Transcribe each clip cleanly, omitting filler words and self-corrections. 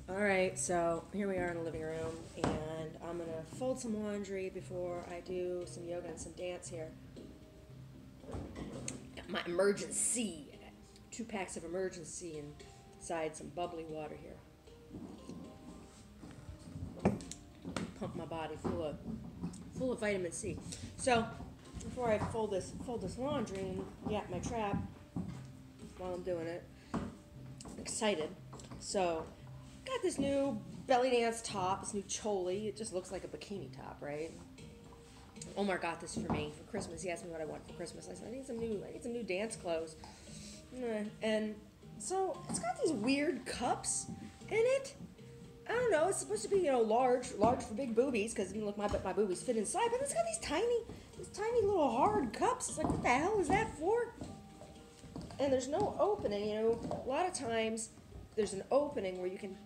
All right, so here we are in the living room, and I'm gonna fold some laundry before I do some yoga and some dance here. Got my emergency. I got 2 packs of emergency inside some bubbly water here. Pump my body full of vitamin C. So before I fold this laundry and yap my trap while I'm doing it, I'm excited. So got this new belly dance top, this new choli. It just looks like a bikini top, right? Omar got this for me for Christmas. He asked me what I want for Christmas. I said I need some new dance clothes. And so it's got these weird cups in it. I don't know. It's supposed to be, large for big boobies because look, my boobies fit inside. But it's got these tiny little hard cups. It's like, what the hell is that for? And there's no opening. A lot of times there's an opening where you can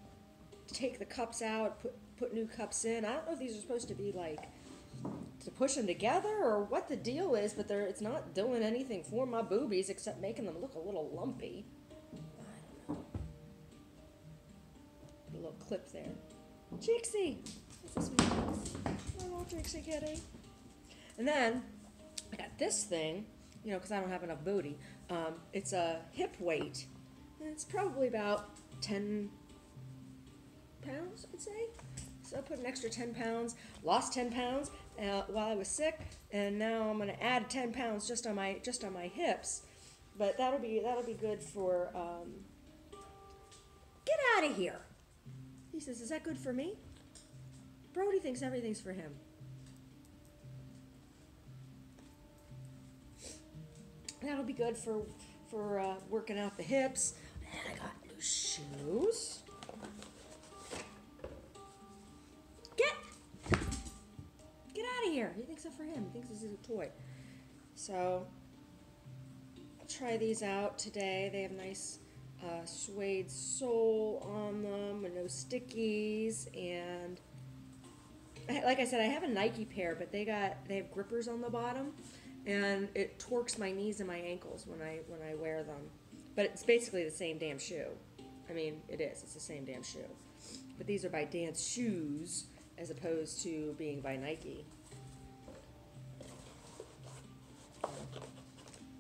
take the cups out, put new cups in. I don't know if these are supposed to be like to push them together or what the deal is, but it's not doing anything for my boobies except making them look a little lumpy. I don't know. Put a little clip there. Cheeksy! What's this one? My little Cheeksy kitty. And then I got this thing, because I don't have enough booty. It's a hip weight. And it's probably about 10 pounds, I'd say. So I put an extra 10 pounds, lost 10 pounds while I was sick, and now I'm going to add 10 pounds just on my hips. But that'll be good for. Get out of here! He says, "Is that good for me?" Brody thinks everything's for him. That'll be good for working out the hips. And I got new shoes. Get out of here. He thinks they're for him. He thinks this is a toy. So I'll try these out today. They have nice suede sole on them and no stickies. And like I said, I have a Nike pair, but they have grippers on the bottom, and it torques my knees and my ankles when I wear them. But it's basically the same damn shoe. I mean, it is. It's the same damn shoe. But these are by Dance Shoes as opposed to being by Nike.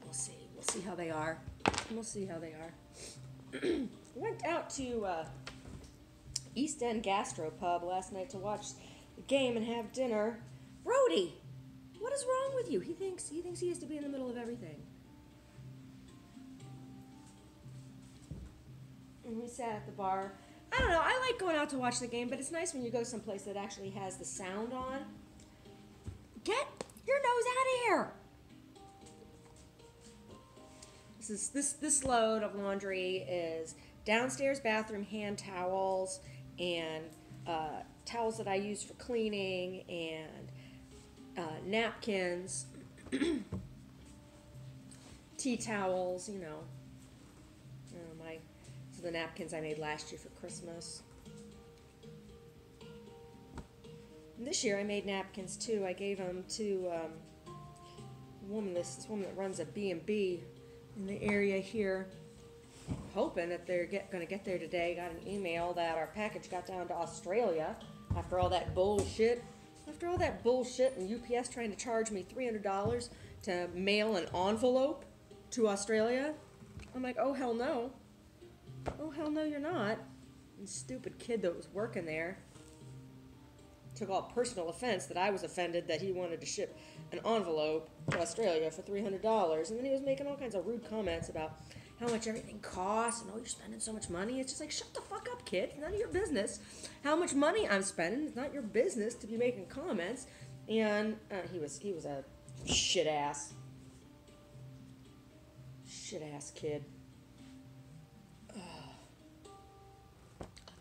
We'll see. We'll see how they are. We'll see how they are. Went out to East End Gastropub last night to watch the game and have dinner. Brody, what is wrong with you? He thinks he has to be in the middle of everything. And we sat at the bar. I don't know. I like going out to watch the game, but it's nice when you go someplace that actually has the sound on. Get your nose out of here! This load of laundry is downstairs bathroom hand towels and towels that I use for cleaning and napkins, tea towels. The napkins I made last year for Christmas. And this year I made napkins too. I gave them to this woman that runs a B&B in the area here, hoping that they're going to get there today. Got an email that our package got down to Australia after all that bullshit. After all that bullshit and UPS trying to charge me $300 to mail an envelope to Australia. I'm like, oh hell no. Oh, hell no, you're not. And stupid kid that was working there took all personal offense that I was offended that he wanted to ship an envelope to Australia for $300. And then he was making all kinds of rude comments about how much everything costs and, oh, you're spending so much money. It's just like, shut the fuck up, kid. It's none of your business how much money I'm spending. It's not your business to be making comments. And he was a shit-ass kid.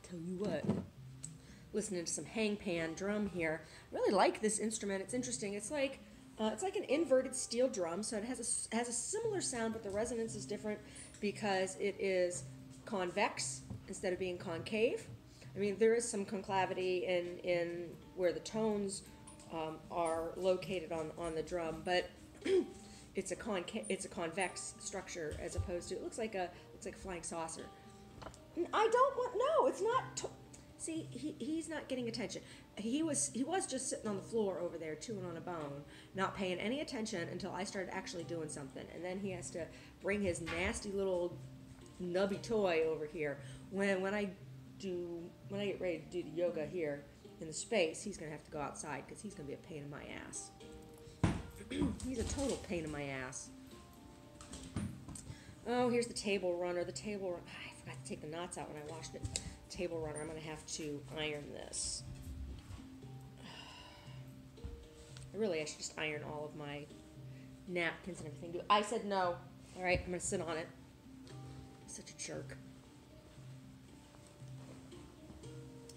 Tell you what, listening to some hangpan drum here. I really like this instrument. It's interesting. It's like an inverted steel drum, so it has a similar sound, but the resonance is different because it is convex instead of being concave. I mean, there is some concavity in where the tones are located on the drum, but it's a convex structure as opposed to it looks like a flying saucer. I don't want. No, it's not See, he's not getting attention. He was just sitting on the floor over there chewing on a bone, not paying any attention until I started actually doing something. And then he has to bring his nasty little nubby toy over here. When I get ready to do the yoga here in the space, he's gonna have to go outside because he's gonna be a pain in my ass. He's a total pain in my ass. Oh, here's the table runner. I forgot to take the knots out when I washed it. Table runner. I'm going to have to iron this. I should just iron all of my napkins and everything. I said no. All right, I'm going to sit on it. Such a jerk.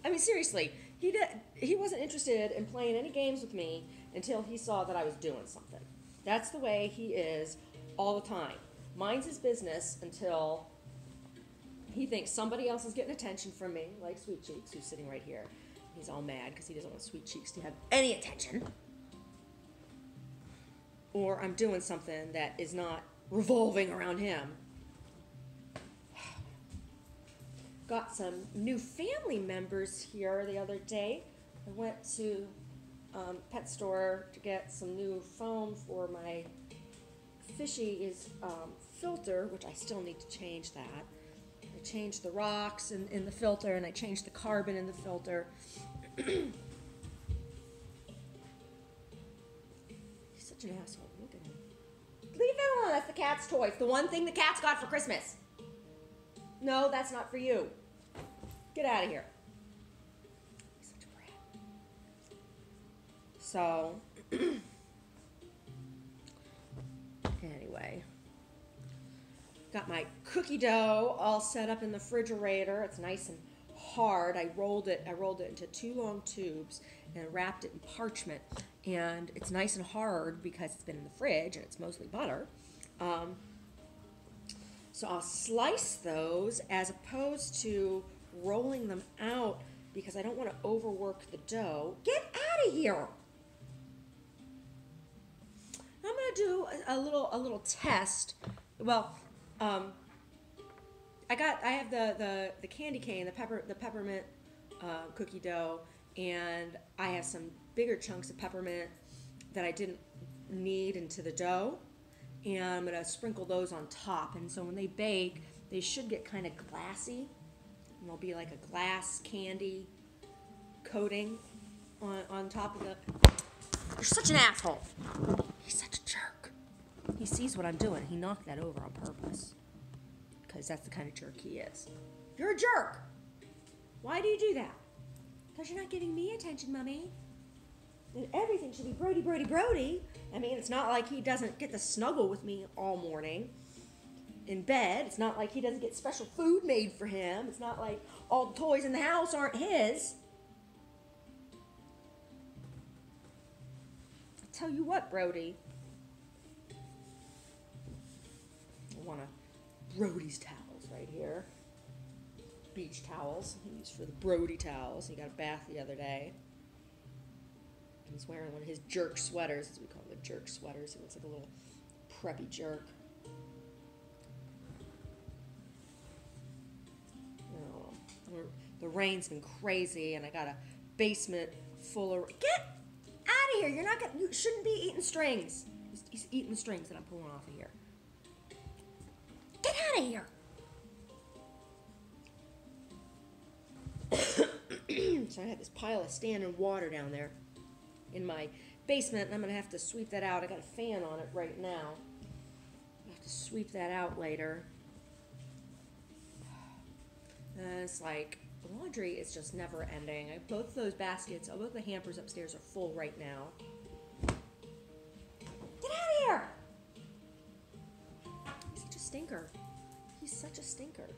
I mean, seriously, he wasn't interested in playing any games with me until he saw that I was doing something. That's the way he is all the time. Minds his business until he thinks somebody else is getting attention from me, like Sweet Cheeks, who's sitting right here. He's all mad because he doesn't want Sweet Cheeks to have any attention. Or I'm doing something that is not revolving around him. Got some new family members here the other day. I went to pet store to get some new foam for my fishy's filter, which I still need to change that. I changed the rocks in the filter, and I changed the carbon in the filter. He's such an asshole. Look at him. Leave him alone. That's the cat's toy. It's the one thing the cat's got for Christmas. No, that's not for you. Get out of here. He's such a brat. So, anyway, got my cookie dough all set up in the refrigerator. It's nice and hard. I rolled it into 2 long tubes and wrapped it in parchment. And it's nice and hard because it's been in the fridge and it's mostly butter. So I'll slice those as opposed to rolling them out because I don't want to overwork the dough. Get out of here! I'm going to do a little test. Well, I have the candy cane, the peppermint cookie dough, and I have some bigger chunks of peppermint that I didn't knead into the dough, and I'm going to sprinkle those on top. And so when they bake, they should get kind of glassy, and there'll be like a glass candy coating on top of the... You're such an asshole. He's such a jerk. He sees what I'm doing. He knocked that over on purpose. Because that's the kind of jerk he is. You're a jerk. Why do you do that? Because you're not giving me attention, Mummy. And everything should be Brody, Brody, Brody. I mean, it's not like he doesn't get to snuggle with me all morning in bed. It's not like he doesn't get special food made for him. It's not like all the toys in the house aren't his. Tell you what, Brody. I want Brody's towels right here. Beach towels. He used for the Brody towels. He got a bath the other day. He's wearing one of his jerk sweaters, as we call them, the jerk sweaters. He looks like a little preppy jerk. Oh, the rain's been crazy, and I got a basement full of... Get out of here! You shouldn't be eating strings. He's eating the strings that I'm pulling off of here. Get out of here! So I had this pile of standing water down there in my basement, and I'm going to have to sweep that out. I got a fan on it right now. I have to sweep that out later. It's like, laundry is just never ending. Both those baskets, both the hampers upstairs are full right now. Get out of here! He's such a stinker. He's such a stinker.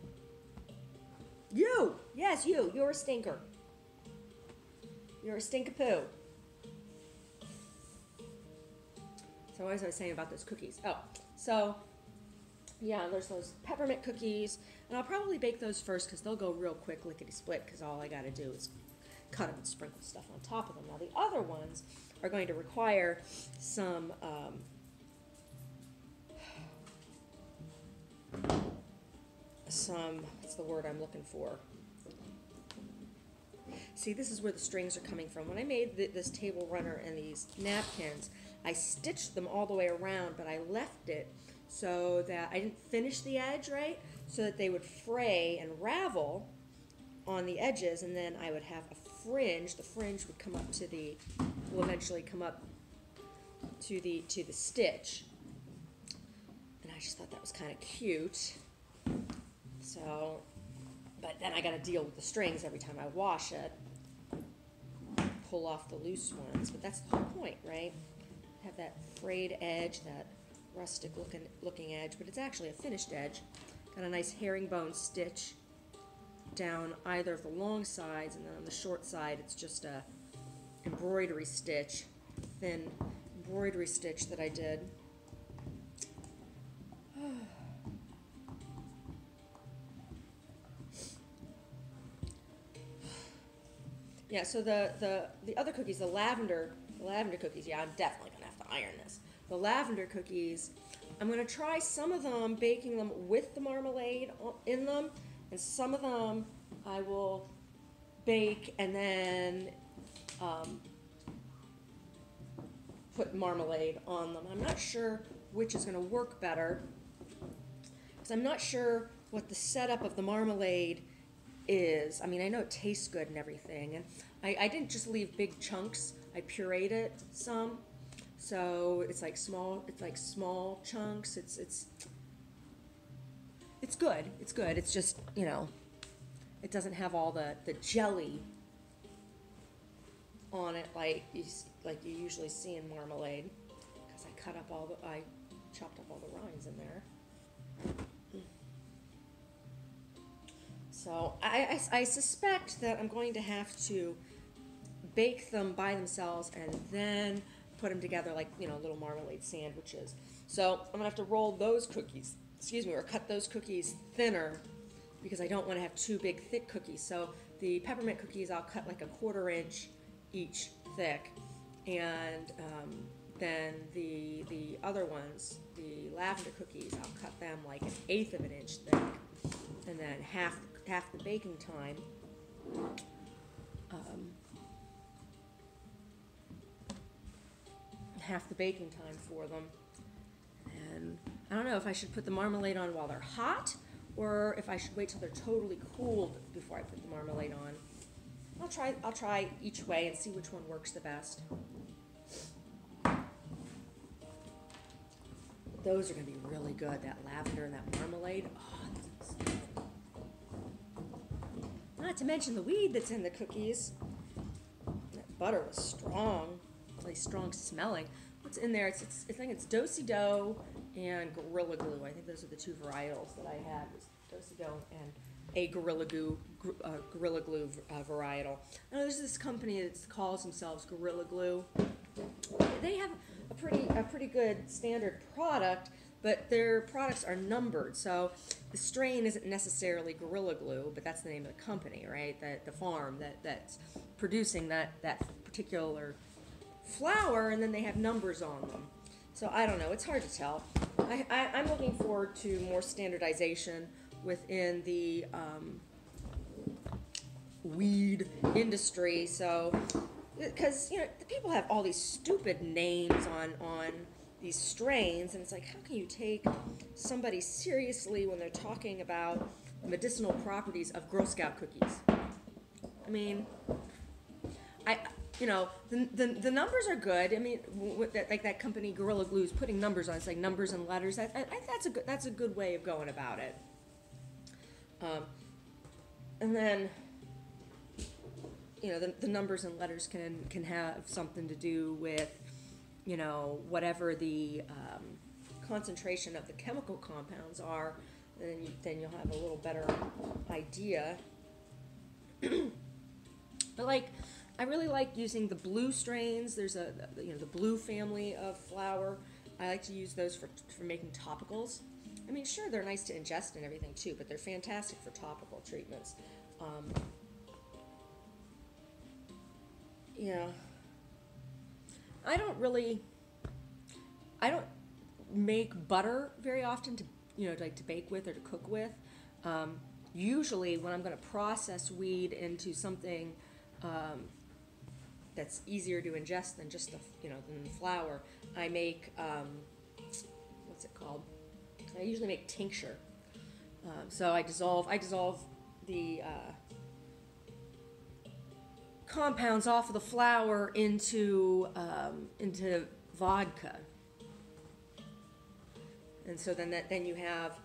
You! Yes, you. You're a stinker. You're a stink-a-poo. So what was I saying about those cookies? Oh, so, yeah, there's those peppermint cookies, and I'll probably bake those first because they'll go real quick, lickety-split, because all I got to do is cut them and sprinkle stuff on top of them. Now, the other ones are going to require some, what's the word I'm looking for? see, this is where the strings are coming from. When I made this table runner and these napkins, I stitched them all the way around, but I left it so that I didn't finish the edge, right? So that they would fray and ravel on the edges, and then I would have a fringe. The fringe would come up to the, will eventually come up to the stitch. And I just thought that was kind of cute. So, but then I got to deal with the strings every time I wash it. Pull off the loose ones, but that's the whole point, right? Have that frayed edge, that rustic looking edge, but it's actually a finished edge. Got a nice herringbone stitch down either of the long sides, and then on the short side it's just a embroidery stitch, thin embroidery stitch that I did. Yeah, so the other cookies, the lavender cookies, yeah, I'm definitely gonna have to iron this. The lavender cookies, I'm gonna try some of them baking them with the marmalade in them, and some of them I will bake and then put marmalade on them. I'm not sure which is gonna work better, because I'm not sure what the setup of the marmalade is. I mean, I know it tastes good and everything, and I didn't just leave big chunks. I pureed it some, so it's like small chunks. It's good. It's good. It's just, you know, it doesn't have all the jelly on it like you usually see in marmalade, because I chopped up all the rinds in there. So I suspect that I'm going to have to bake them by themselves and then put them together like, you know, little marmalade sandwiches. So I'm gonna have to roll those cookies, or cut those cookies thinner, because I don't want to have two big thick cookies. So the peppermint cookies I'll cut like a 1/4 inch each thick, and then the other ones, the lavender cookies, I'll cut them like 1/8 of an inch thick, and then half the baking time. Half the baking time for them. And I don't know if I should put the marmalade on while they're hot, or if I should wait till they're totally cooled before I put the marmalade on. I'll try each way and see which one works the best. Those are going to be really good, that lavender and that marmalade. Oh, not to mention the weed that's in the cookies. That butter was strong, really strong smelling. What's in there? I think it's Do-si-do and Gorilla Glue. I think those are the two varietals that I had. Do-si-do and a Gorilla Glue varietal. Now, there's this company that calls themselves Gorilla Glue. They have a pretty good standard product, but their products are numbered. So the strain isn't necessarily Gorilla Glue, but that's the name of the company, right? The farm that's producing that particular flour, and then they have numbers on them. So I don't know. It's hard to tell. I'm looking forward to more standardization within the weed industry. So, because, you know, the people have all these stupid names on these strains, and it's like, how can you take somebody seriously when they're talking about the medicinal properties of Girl Scout cookies? I mean, you know, the numbers are good. I mean, like that company Gorilla Glue is putting numbers on. It's like numbers and letters. That's a good way of going about it. And then, you know, the numbers and letters can have something to do with, you know, whatever the concentration of the chemical compounds are. Then you'll have a little better idea. But like, I really like using the blue strains. There's the blue family of flour. I like to use those for making topicals. I mean, sure, they're nice to ingest and everything too, but they're fantastic for topical treatments. Yeah, I don't make butter very often to bake with or to cook with. Usually when I'm going to process weed into something that's easier to ingest than just the, than the flour. I make, what's it called? I usually make tincture. So I dissolve the compounds off of the flour into vodka, and so then you have,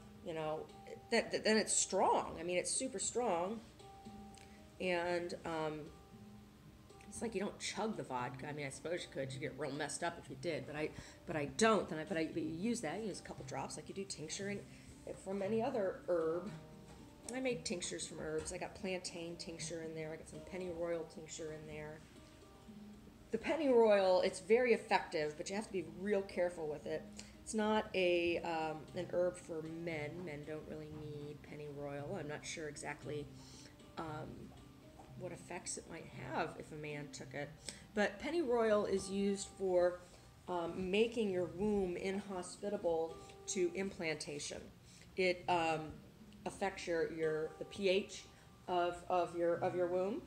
then it's strong. I mean, it's super strong, and it's like you don't chug the vodka. I mean, I suppose you could. You get real messed up if you did, but I don't. But you use that. You use a couple drops like you do tincture and from any other herb. I make tinctures from herbs. I got plantain tincture in there. I got some pennyroyal tincture in there. The pennyroyal, it's very effective, but you have to be real careful with it. It's not an herb for men. Men don't really need pennyroyal. I'm not sure exactly what effects it might have if a man took it. But pennyroyal is used for making your womb inhospitable to implantation. It affects the pH of your womb.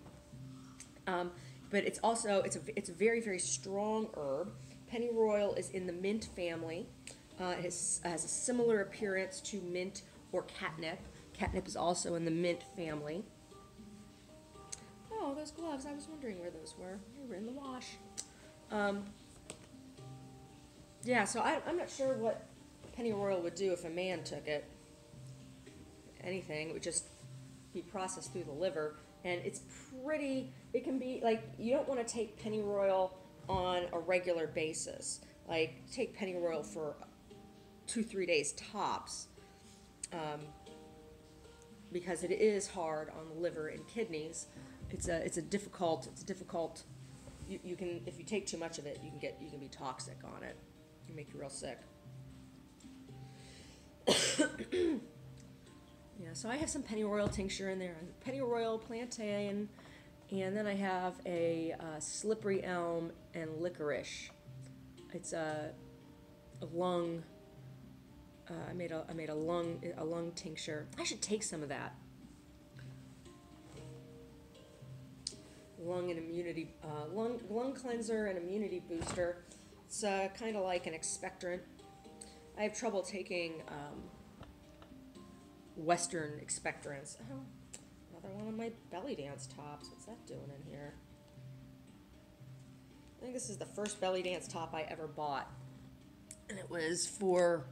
But it's also it's a very, very strong herb. Pennyroyal is in the mint family. It has a similar appearance to mint or catnip. Catnip is also in the mint family. Oh, those gloves! I was wondering where those were. They were in the wash. Yeah, so I'm not sure what pennyroyal would do if a man took it. Anything, it would just be processed through the liver, and it can be like, you don't want to take pennyroyal on a regular basis. Like, take pennyroyal for 2-3 days tops, because it is hard on the liver and kidneys. It's a difficult. You can, if you take too much of it, you can be toxic on it. It can make you real sick. Yeah, so I have some pennyroyal tincture in there, pennyroyal, plantain, and then I have a slippery elm and licorice. It's a lung. I made a lung tincture. I should take some of that. Lung cleanser and immunity booster. It's kind of like an expectorant. I have trouble taking Western expectorants. Oh, another one of my belly dance tops. What's that doing in here? I think this is the first belly dance top I ever bought, and it was for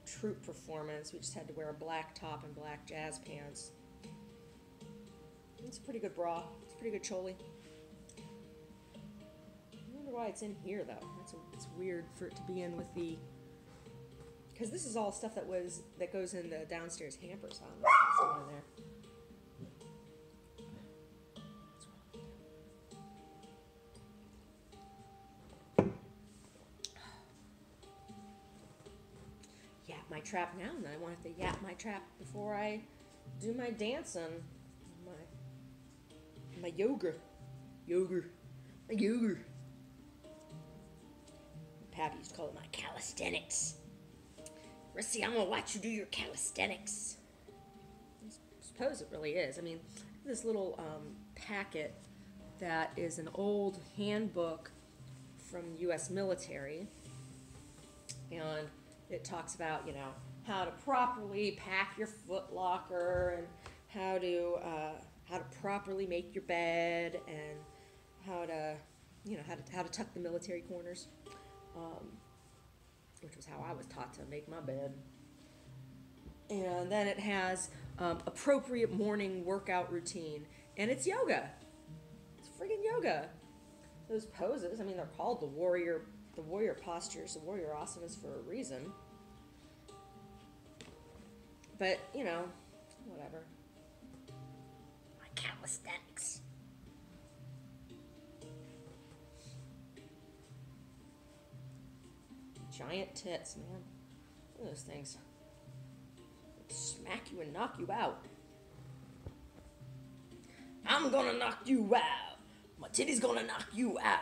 troop performance. We just had to wear a black top and black jazz pants. It's a pretty good bra. It's a pretty good choli. I wonder why it's in here, though. It's weird for it to be in with the... Because this is all stuff that goes in the downstairs hampers. I don't know what's going in there. Yap my trap now, and then I wanted to yap my trap before I do my dancing. My yoga. Pappy used to call it my calisthenics. Rissy, I'm gonna watch you do your calisthenics. I suppose it really is. I mean, this little packet that is an old handbook from the U.S. military, and it talks about, how to properly pack your foot locker, and how to properly make your bed, and how to tuck the military corners, which was how I was taught to make my bed. And then it has appropriate morning workout routine, and it's yoga. It's friggin' yoga. Those poses, I mean, they're called the warrior postures, the warrior asanas for a reason. But whatever. Calisthenics. Giant tits, man. Look at those things. They'll smack you and knock you out. I'm gonna knock you out. My titty's gonna knock you out.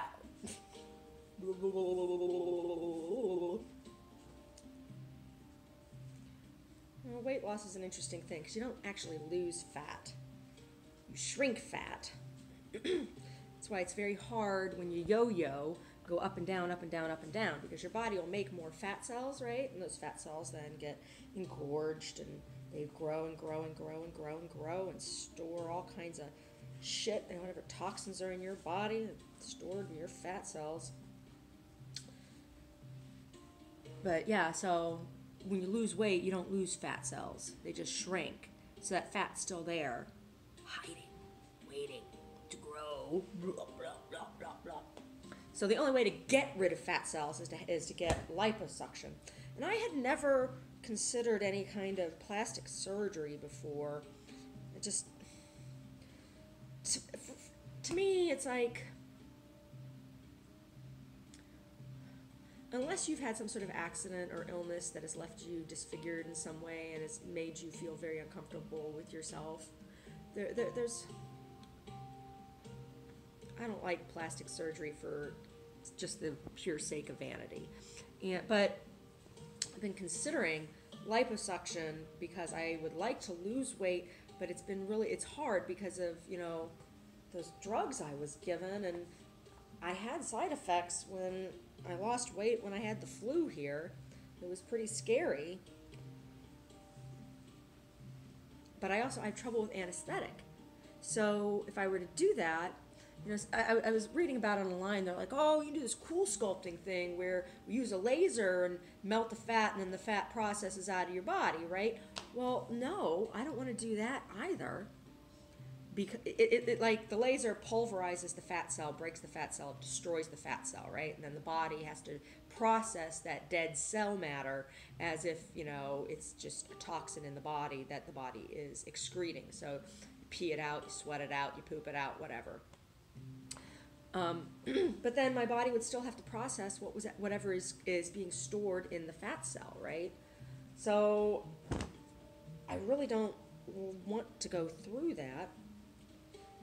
Weight loss is an interesting thing because you don't actually lose fat. You shrink fat. That's why it's very hard when you yo-yo, go up and down, up and down, up and down, because your body will make more fat cells, right? And those fat cells then get engorged, and they grow and grow and grow and grow and grow and store all kinds of shit and whatever toxins are in your body stored in your fat cells. But yeah, so when you lose weight, you don't lose fat cells. They just shrink. So that fat's still there, hiding, waiting to grow. Blah, blah, blah, blah, blah. So the only way to get rid of fat cells is to get liposuction. And I had never considered any kind of plastic surgery before. It just, to me, it's like, unless you've had some sort of accident or illness that has left you disfigured in some way and has made you feel very uncomfortable with yourself, there's, I don't like plastic surgery for just the pure sake of vanity. But I've been considering liposuction because I would like to lose weight, but it's hard because of, those drugs I was given, and I had side effects when I lost weight when I had the flu here. It was pretty scary. But I have trouble with anesthetic. So if I were to do that, I was reading about it online. They're like, oh, you can do this cool sculpting thing where we use a laser and melt the fat, and then the fat processes out of your body, right? Well, no, I don't want to do that either. Because it like the laser pulverizes the fat cell, breaks the fat cell, destroys the fat cell, right? And then the body has to process that dead cell matter as if, it's just a toxin in the body that the body is excreting. So you pee it out, you sweat it out, you poop it out, whatever. But then my body would still have to process whatever is being stored in the fat cell, right? So I really don't want to go through that.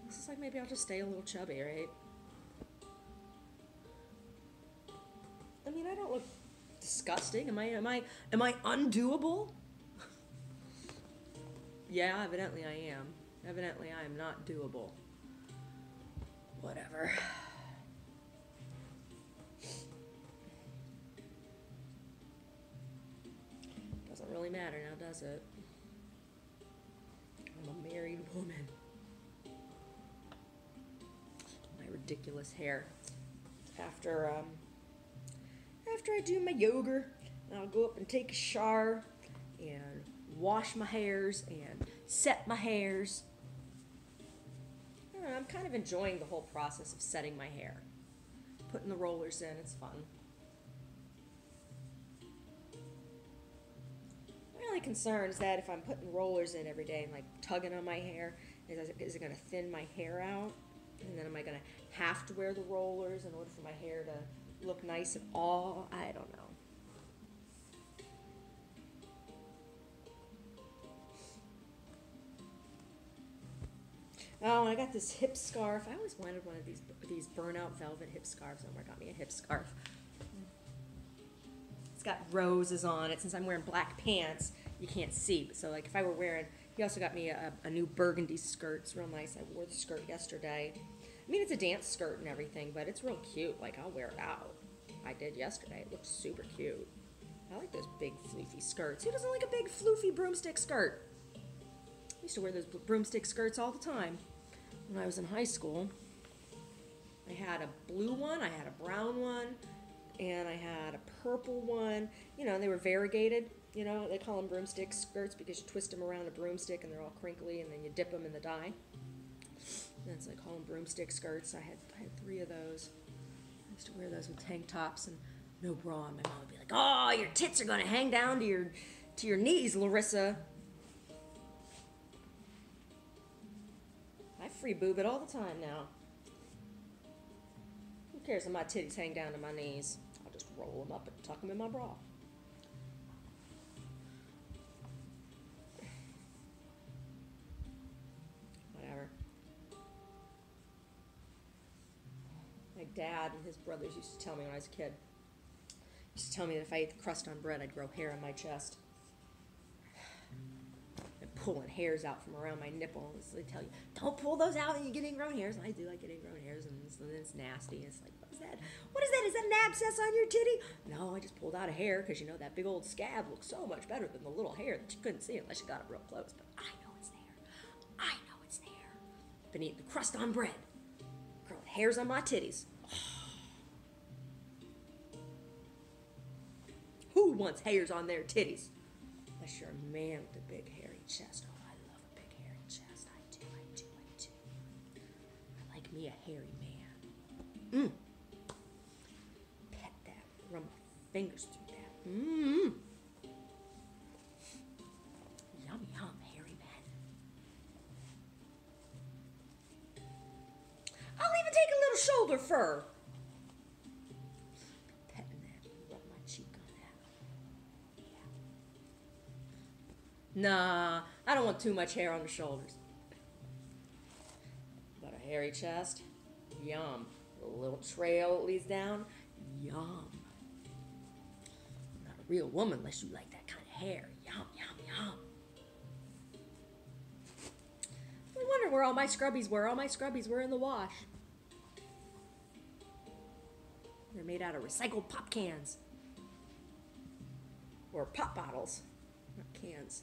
This is like, maybe I'll just stay a little chubby, right? I mean, I don't look disgusting. Am I undoable? Yeah, evidently I am. Evidently I am not doable. Whatever. Doesn't really matter now, does it? I'm a married woman. Ridiculous hair. After I do my yoga, I'll go up and take a shower and wash my hairs and set my hairs. I don't know, I'm kind of enjoying the whole process of setting my hair. Putting the rollers in, it's fun. My only concern is that if I'm putting rollers in every day and like tugging on my hair, is it going to thin my hair out? And then am I going to have to wear the rollers in order for my hair to look nice and all? I don't know. Oh, and I got this hip scarf. I always wanted one of these burnout velvet hip scarves. Omar got me a hip scarf. It's got roses on it. Since I'm wearing black pants, you can't see. So like if I were wearing... He also got me a new burgundy skirt. It's real nice. I wore the skirt yesterday. I mean, it's a dance skirt and everything, but it's real cute. Like, I'll wear it out. I did yesterday. It looked super cute. I like those big floofy skirts. Who doesn't like a big floofy broomstick skirt? I used to wear those broomstick skirts all the time when I was in high school. I had a blue one, I had a brown one, and I had a purple one. They were variegated. They call them broomstick skirts because you twist them around a broomstick and they're all crinkly, and then you dip them in the dye. And so I call them broomstick skirts. I had 3 of those. I used to wear those with tank tops and no bra. And my mom would be like, "Oh, your tits are going to hang down to your knees, Larissa." I free boob it all the time now. Who cares if my titties hang down to my knees? I'll just roll them up and tuck them in my bra. My dad and his brothers used to tell me when I was a kid, that if I ate the crust on bread, I'd grow hair on my chest. And pulling hairs out from around my nipples. They tell you, don't pull those out and you get ingrown hairs. And I do, I get ingrown hairs, and then it's nasty. It's like, what is that? What is that? Is that an abscess on your titty? No, I just pulled out a hair because, you know, that big old scab looks so much better than the little hair that you couldn't see unless you got it real close. But I know it's there. I know it's there. Been eating the crust on bread. Girl, hairs on my titties. Who wants hairs on their titties? Unless you're a man with a big hairy chest. Oh, I love a big hairy chest. I do. I like me a hairy man. Pet that. Run my fingers through that. Yum, yum, hairy man. I'll even take a little shoulder fur. Petting that. Rub my cheek on that. Yeah. Nah, I don't want too much hair on the shoulders. But a hairy chest, yum. A little trail that leads down, yum. Not a real woman unless you like that kind of hair. Yum, yum, yum. I wonder where all my scrubbies were. All my scrubbies were in the wash. They're made out of recycled pop cans. Or pop bottles, not cans.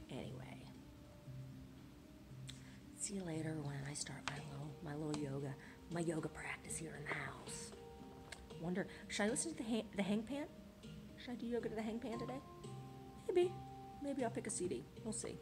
Anyway, see you later when I start my little yoga practice here in the house. Wonder, should I listen to the hang pan? Should I do yoga to the hang pan today? Maybe I'll pick a CD. We'll see.